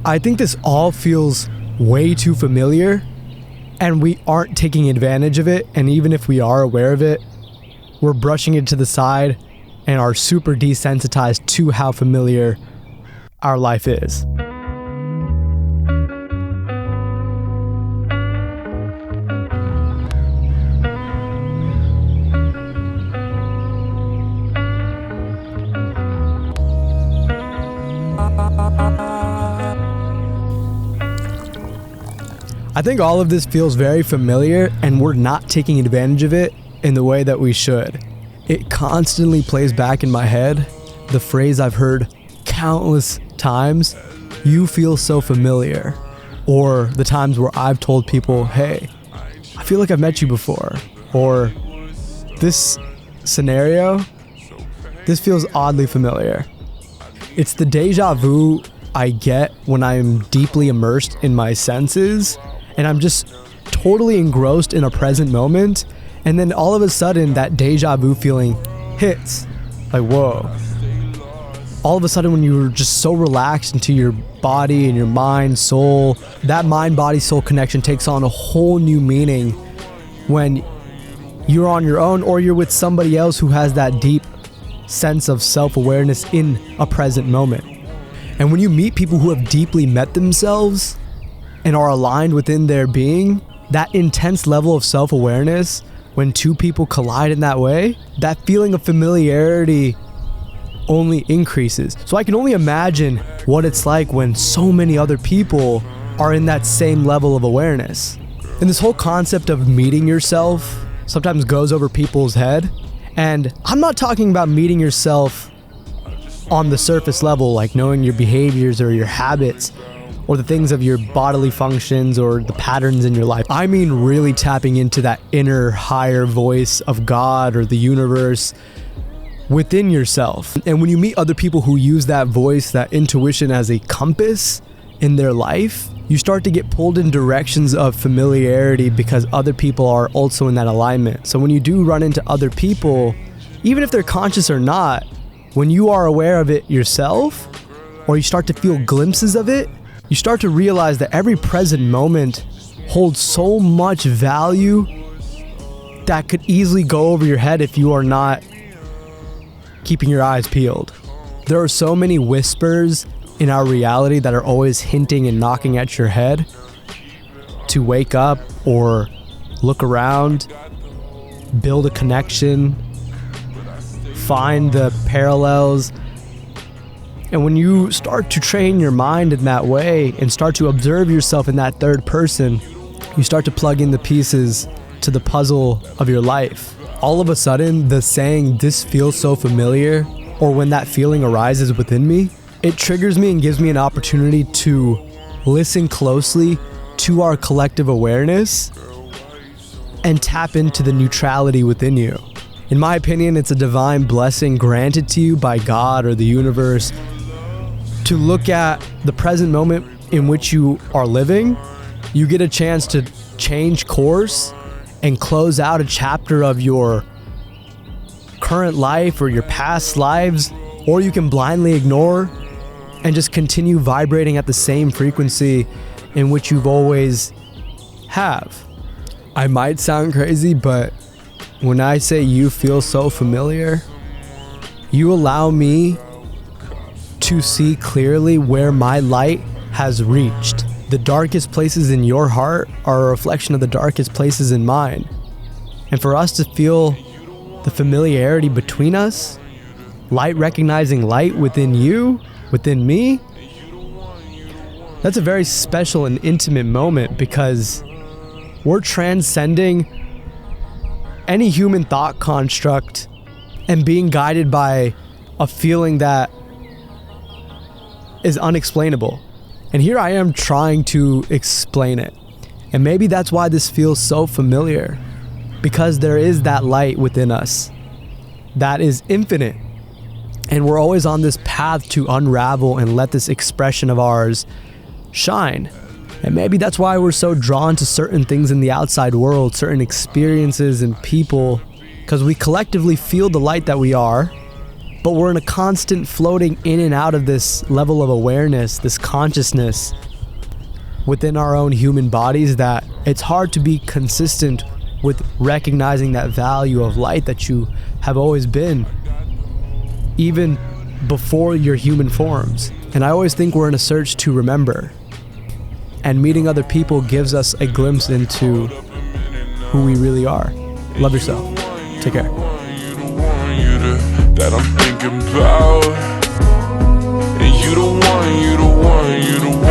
I think this all feels way too familiar, and we aren't taking advantage of it, and even if we are aware of it, we're brushing it to the side and are super desensitized to how familiar our life is. I think all of this feels very familiar, and we're not taking advantage of it in the way that we should. It constantly plays back in my head, the phrase I've heard countless times, "You feel so familiar." Or the times where I've told people, "Hey, I feel like I've met you before." Or, "This scenario, this feels oddly familiar." It's the deja vu I get when I'm deeply immersed in my senses and I'm just totally engrossed in a present moment, and then all of a sudden that deja vu feeling hits. Like, whoa. All of a sudden when you're just so relaxed into your body and your mind, soul, that mind-body-soul connection takes on a whole new meaning when you're on your own or you're with somebody else who has that deep sense of self-awareness in a present moment. And when you meet people who have deeply met themselves and are aligned within their being, that intense level of self-awareness, when two people collide in that way, that feeling of familiarity only increases. So I can only imagine what it's like when so many other people are in that same level of awareness. And this whole concept of meeting yourself sometimes goes over people's head. And I'm not talking about meeting yourself on the surface level, like knowing your behaviors or your habits or the things of your bodily functions or the patterns in your life. I mean really tapping into that inner higher voice of God or the universe within yourself. And when you meet other people who use that voice, that intuition as a compass in their life, you start to get pulled in directions of familiarity because other people are also in that alignment. So when you do run into other people, even if they're conscious or not, when you are aware of it yourself, or you start to feel glimpses of it, you start to realize that every present moment holds so much value that could easily go over your head if you are not keeping your eyes peeled. There are so many whispers in our reality that are always hinting and knocking at your head to wake up or look around, build a connection, find the parallels. And when you start to train your mind in that way and start to observe yourself in that third person, you start to plug in the pieces to the puzzle of your life. All of a sudden, the saying, "This feels so familiar," or when that feeling arises within me, it triggers me and gives me an opportunity to listen closely to our collective awareness and tap into the neutrality within you. In my opinion, it's a divine blessing granted to you by God or the universe to look at the present moment in which you are living. You get a chance to change course and close out a chapter of your current life or your past lives, or you can blindly ignore and just continue vibrating at the same frequency in which you've always have. I might sound crazy, but when I say you feel so familiar, you allow me to see clearly where my light has reached. The darkest places in your heart are a reflection of the darkest places in mine. And for us to feel the familiarity between us, light recognizing light within you, within me, that's a very special and intimate moment because we're transcending any human thought construct and being guided by a feeling that is unexplainable. And here I am trying to explain it. And maybe that's why this feels so familiar, because there is that light within us that is infinite. And we're always on this path to unravel and let this expression of ours shine. And maybe that's why we're so drawn to certain things in the outside world, certain experiences and people, because we collectively feel the light that we are, But we're in a constant floating in and out of this level of awareness, this consciousness within our own human bodies, that it's hard to be consistent with recognizing that value of light that you have always been, even before your human forms. And I always think we're in a search to remember. And meeting other people gives us a glimpse into who we really are. Love yourself. Take care. That I'm thinking about, and you the one,